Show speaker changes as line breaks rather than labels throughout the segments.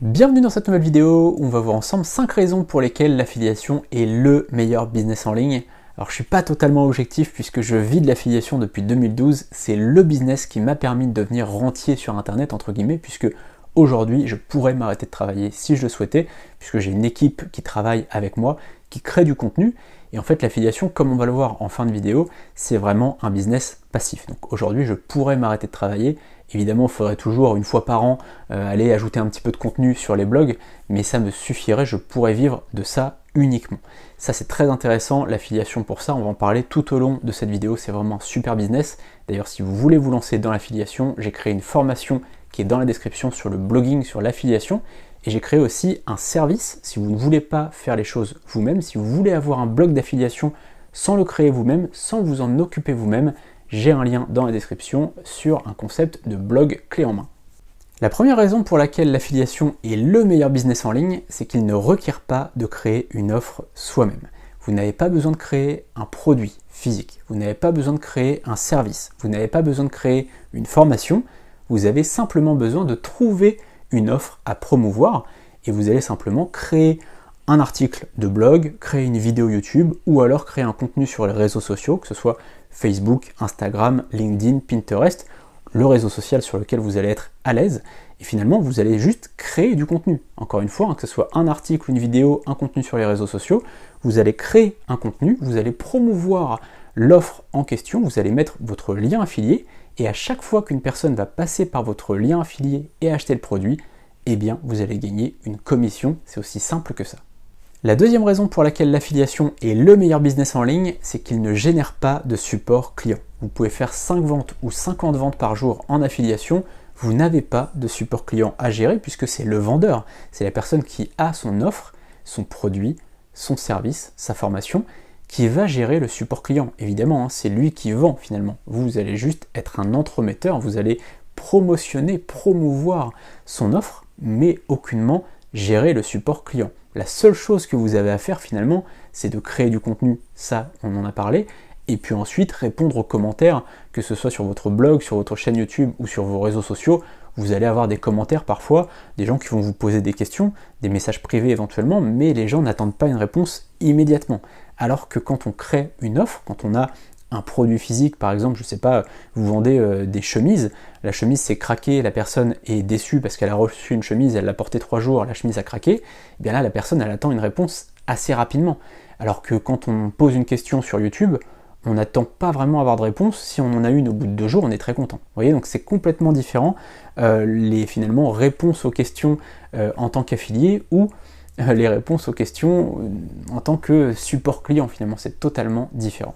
Bienvenue dans cette nouvelle vidéo où on va voir ensemble 5 raisons pour lesquelles l'affiliation est le meilleur business en ligne. Alors je suis pas totalement objectif puisque je vis de l'affiliation depuis 2012, c'est le business qui m'a permis de devenir rentier sur internet entre guillemets puisque aujourd'hui je pourrais m'arrêter de travailler si je le souhaitais puisque j'ai une équipe qui travaille avec moi, qui crée du contenu et en fait l'affiliation comme on va le voir en fin de vidéo, c'est vraiment un business passif. Donc aujourd'hui je pourrais m'arrêter de travailler. Évidemment, il faudrait toujours, une fois par an, aller ajouter un petit peu de contenu sur les blogs, mais ça me suffirait, je pourrais vivre de ça uniquement. Ça, c'est très intéressant, l'affiliation pour ça, on va en parler tout au long de cette vidéo, c'est vraiment un super business. D'ailleurs, si vous voulez vous lancer dans l'affiliation, j'ai créé une formation qui est dans la description sur le blogging, sur l'affiliation, et j'ai créé aussi un service, si vous ne voulez pas faire les choses vous-même, si vous voulez avoir un blog d'affiliation sans le créer vous-même, sans vous en occuper vous-même, j'ai un lien dans la description sur un concept de blog clé en main. La première raison pour laquelle l'affiliation est le meilleur business en ligne, c'est qu'il ne requiert pas de créer une offre soi-même. Vous n'avez pas besoin de créer un produit physique, vous n'avez pas besoin de créer un service, vous n'avez pas besoin de créer une formation, vous avez simplement besoin de trouver une offre à promouvoir et vous allez simplement créer un article de blog, créer une vidéo YouTube ou alors créer un contenu sur les réseaux sociaux, que ce soit Facebook, Instagram, LinkedIn, Pinterest, le réseau social sur lequel vous allez être à l'aise, et finalement vous allez juste créer du contenu. Encore une fois, que ce soit un article, une vidéo, un contenu sur les réseaux sociaux, vous allez créer un contenu, vous allez promouvoir l'offre en question, vous allez mettre votre lien affilié, et à chaque fois qu'une personne va passer par votre lien affilié et acheter le produit, eh bien vous allez gagner une commission, c'est aussi simple que ça. La deuxième raison pour laquelle l'affiliation est le meilleur business en ligne, c'est qu'il ne génère pas de support client. Vous pouvez faire 5 ventes ou 50 ventes par jour en affiliation, vous n'avez pas de support client à gérer puisque c'est le vendeur, c'est la personne qui a son offre, son produit, son service, sa formation, qui va gérer le support client. Évidemment, c'est lui qui vend finalement. Vous allez juste être un entremetteur, vous allez promotionner, promouvoir son offre, mais aucunement gérer le support client. La seule chose que vous avez à faire finalement, c'est de créer du contenu, ça on en a parlé, et puis ensuite répondre aux commentaires, que ce soit sur votre blog, sur votre chaîne YouTube ou sur vos réseaux sociaux, vous allez avoir des commentaires parfois, des gens qui vont vous poser des questions, des messages privés éventuellement, mais les gens n'attendent pas une réponse immédiatement. Alors que quand on crée une offre, quand on a un produit physique, par exemple, je sais pas, vous vendez des chemises, la chemise s'est craquée, la personne est déçue parce qu'elle a reçu une chemise, elle l'a portée 3 jours, la chemise a craqué, et bien là la personne elle attend une réponse assez rapidement. Alors que quand on pose une question sur YouTube, on n'attend pas vraiment à avoir de réponse, si on en a une au bout de 2 jours, on est très content. Vous voyez, donc c'est complètement différent, les finalement réponses aux questions en tant qu'affilié ou les réponses aux questions en tant que support client, finalement, c'est totalement différent.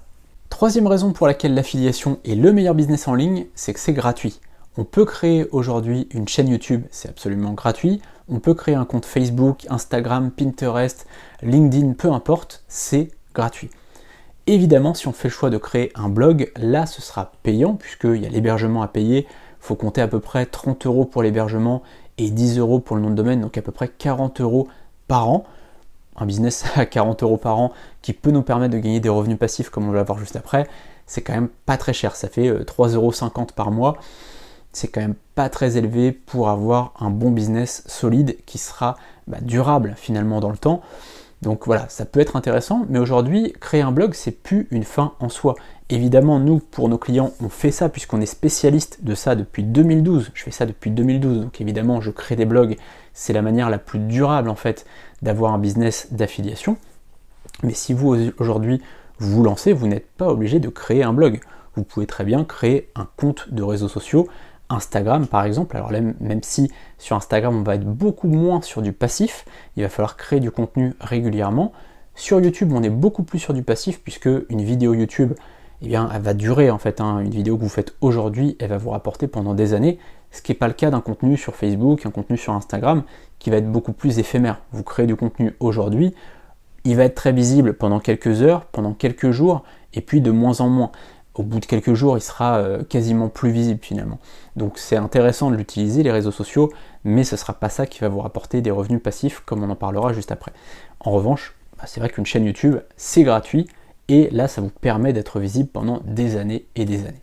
Troisième raison pour laquelle l'affiliation est le meilleur business en ligne, c'est que c'est gratuit. On peut créer aujourd'hui une chaîne YouTube, c'est absolument gratuit. On peut créer un compte Facebook, Instagram, Pinterest, LinkedIn, peu importe, c'est gratuit. Évidemment, si on fait le choix de créer un blog, là ce sera payant puisqu'il y a l'hébergement à payer. Il faut compter à peu près 30 € pour l'hébergement et 10 € pour le nom de domaine, donc à peu près 40 € par an. Un business à 40 € par an qui peut nous permettre de gagner des revenus passifs comme on va voir juste après, c'est quand même pas très cher, ça fait 3,50 € par mois, c'est quand même pas très élevé pour avoir un bon business solide qui sera durable finalement dans le temps. Donc voilà, ça peut être intéressant, mais aujourd'hui, créer un blog, c'est plus une fin en soi. Évidemment, nous, pour nos clients, on fait ça puisqu'on est spécialiste de ça depuis 2012. Je fais ça depuis 2012, donc évidemment, je crée des blogs. C'est la manière la plus durable, en fait, d'avoir un business d'affiliation. Mais si vous, aujourd'hui, vous lancez, vous n'êtes pas obligé de créer un blog. Vous pouvez très bien créer un compte de réseaux sociaux, Instagram par exemple. Alors là, même si sur Instagram on va être beaucoup moins sur du passif, il va falloir créer du contenu régulièrement. Sur YouTube on est beaucoup plus sur du passif puisque une vidéo YouTube, eh bien, elle va durer en fait. Une vidéo que vous faites aujourd'hui, elle va vous rapporter pendant des années, ce qui n'est pas le cas d'un contenu sur Facebook, un contenu sur Instagram qui va être beaucoup plus éphémère. Vous créez du contenu aujourd'hui, il va être très visible pendant quelques heures, pendant quelques jours, et puis de moins en moins. Au bout de quelques jours, il sera quasiment plus visible finalement. Donc c'est intéressant de l'utiliser, les réseaux sociaux, mais ce ne sera pas ça qui va vous rapporter des revenus passifs, comme on en parlera juste après. En revanche, c'est vrai qu'une chaîne YouTube, c'est gratuit, et là, ça vous permet d'être visible pendant des années et des années.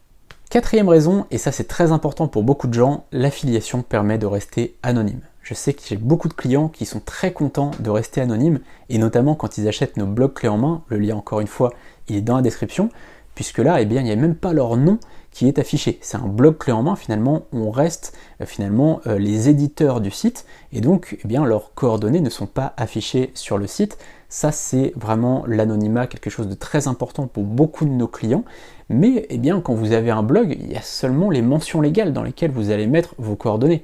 Quatrième raison, et ça c'est très important pour beaucoup de gens, l'affiliation permet de rester anonyme. Je Je sais que j'ai beaucoup de clients qui sont très contents de rester anonymes, et notamment quand ils achètent nos blogs clés en main. Le lien, encore une fois, il est dans la description, puisque là, eh bien, il n'y a même pas leur nom qui est affiché. C'est un blog clé en main, finalement, on reste les éditeurs du site, et donc eh bien, leurs coordonnées ne sont pas affichées sur le site. Ça, c'est vraiment l'anonymat, quelque chose de très important pour beaucoup de nos clients. Mais eh bien, quand vous avez un blog, il y a seulement les mentions légales dans lesquelles vous allez mettre vos coordonnées.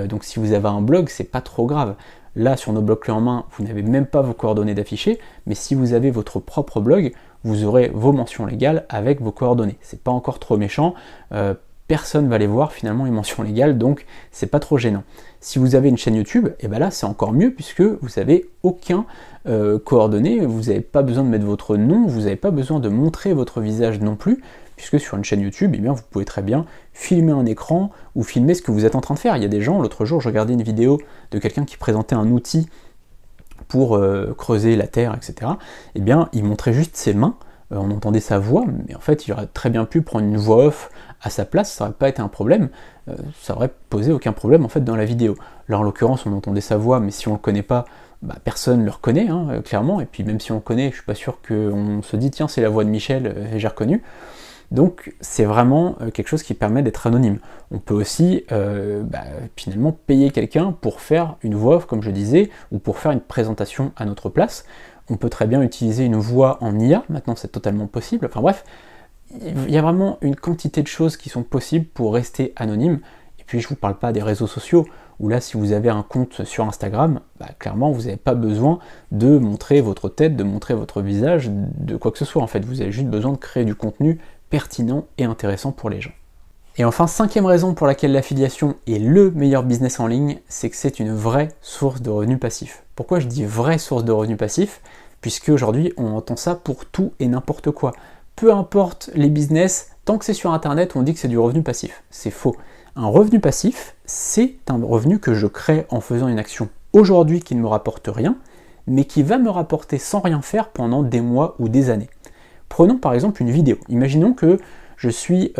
Donc si vous avez un blog, c'est pas trop grave. Là, sur nos blogs clés en main, vous n'avez même pas vos coordonnées d'afficher, mais si vous avez votre propre blog, vous aurez vos mentions légales avec vos coordonnées. C'est pas encore trop méchant, personne va les voir finalement les mentions légales, donc c'est pas trop gênant. Si vous avez une chaîne YouTube, et ben là c'est encore mieux puisque vous n'avez aucun coordonnées, vous n'avez pas besoin de mettre votre nom, vous n'avez pas besoin de montrer votre visage non plus, puisque sur une chaîne YouTube, eh bien, vous pouvez très bien filmer un écran ou filmer ce que vous êtes en train de faire. Il y a des gens, l'autre jour je regardais une vidéo de quelqu'un qui présentait un outil pour creuser la terre, etc. Eh bien, il montrait juste ses mains, on entendait sa voix, mais en fait, il aurait très bien pu prendre une voix off à sa place, ça n'aurait pas été un problème, ça aurait posé aucun problème en fait dans la vidéo. Là, en l'occurrence, on entendait sa voix, mais si on ne le connaît pas, personne ne le reconnaît, clairement, et puis même si on le connaît, je suis pas sûr qu'on se dit, tiens, c'est la voix de Michel, et j'ai reconnu. Donc c'est vraiment quelque chose qui permet d'être anonyme. On peut aussi finalement payer quelqu'un pour faire une voix off, comme je disais, ou pour faire une présentation à notre place. On peut très bien utiliser une voix en IA, maintenant c'est totalement possible. Enfin bref, il y a vraiment une quantité de choses qui sont possibles pour rester anonyme. Et puis je ne vous parle pas des réseaux sociaux, où là si vous avez un compte sur Instagram, clairement vous n'avez pas besoin de montrer votre tête, de montrer votre visage, de quoi que ce soit en fait. Vous avez juste besoin de créer du contenu pertinent et intéressant pour les gens. Et enfin, 5e raison pour laquelle l'affiliation est le meilleur business en ligne, c'est que c'est une vraie source de revenus passifs. Pourquoi je dis vraie source de revenus passifs? Puisque aujourd'hui on entend ça pour tout et n'importe quoi. Peu importe les business, tant que c'est sur internet, on dit que c'est du revenu passif. C'est faux. Un revenu passif, c'est un revenu que je crée en faisant une action aujourd'hui qui ne me rapporte rien, mais qui va me rapporter sans rien faire pendant des mois ou des années. Prenons par exemple une vidéo. Imaginons que je suis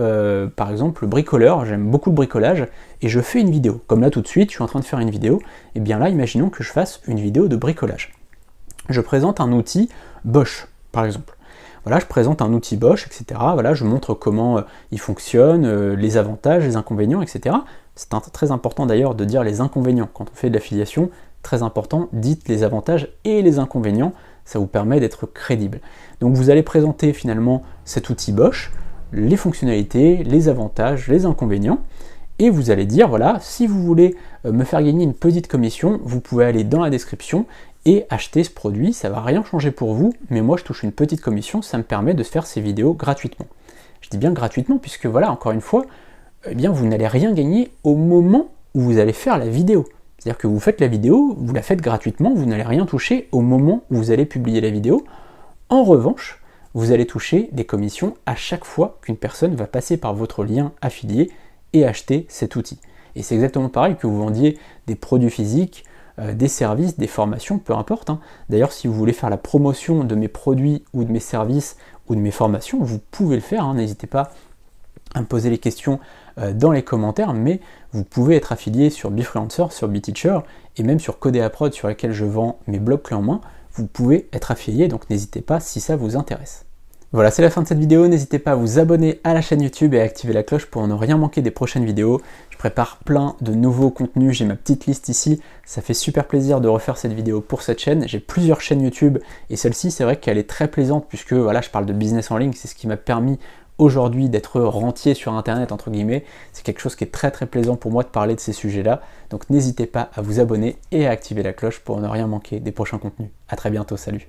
par exemple bricoleur, j'aime beaucoup le bricolage, et je fais une vidéo. Comme là tout de suite, je suis en train de faire une vidéo, et bien là, imaginons que je fasse une vidéo de bricolage. Je présente un outil Bosch, par exemple. Voilà, je présente un outil Bosch, etc. Voilà, je montre comment il fonctionne, les avantages, les inconvénients, etc. C'est très important d'ailleurs de dire les inconvénients. Quand on fait de l'affiliation, très important, dites les avantages et les inconvénients, ça vous permet d'être crédible. Donc vous allez présenter finalement cet outil Bosch, les fonctionnalités, les avantages, les inconvénients, et vous allez dire, voilà, si vous voulez me faire gagner une petite commission, vous pouvez aller dans la description et acheter ce produit, ça va rien changer pour vous, mais moi je touche une petite commission, ça me permet de faire ces vidéos gratuitement. Je dis bien gratuitement, puisque voilà, encore une fois, eh bien vous n'allez rien gagner au moment où vous allez faire la vidéo. C'est-à-dire que vous faites la vidéo, vous la faites gratuitement, vous n'allez rien toucher au moment où vous allez publier la vidéo. En revanche, vous allez toucher des commissions à chaque fois qu'une personne va passer par votre lien affilié et acheter cet outil. Et c'est exactement pareil que vous vendiez des produits physiques, des services, des formations, peu importe. D'ailleurs, si vous voulez faire la promotion de mes produits ou de mes services ou de mes formations, vous pouvez le faire, n'hésitez pas à me poser les questions dans les commentaires, mais vous pouvez être affilié sur Befreelancer, sur BeTeacher et même sur Codéaprod sur laquelle je vends mes blogs clés en main. Vous pouvez être affilié, donc n'hésitez pas si ça vous intéresse. Voilà, c'est la fin de cette vidéo. N'hésitez pas à vous abonner à la chaîne YouTube et à activer la cloche pour ne rien manquer des prochaines vidéos. Je prépare plein de nouveaux contenus, j'ai ma petite liste ici. Ça fait super plaisir de refaire cette vidéo pour cette chaîne. J'ai plusieurs chaînes YouTube et celle-ci, c'est vrai qu'elle est très plaisante puisque voilà, je parle de business en ligne, c'est ce qui m'a permis aujourd'hui d'être rentier sur internet entre guillemets. C'est quelque chose qui est très plaisant pour moi de parler de ces sujets-là. Donc n'hésitez pas à vous abonner et à activer la cloche pour ne rien manquer des prochains contenus. À très bientôt, salut.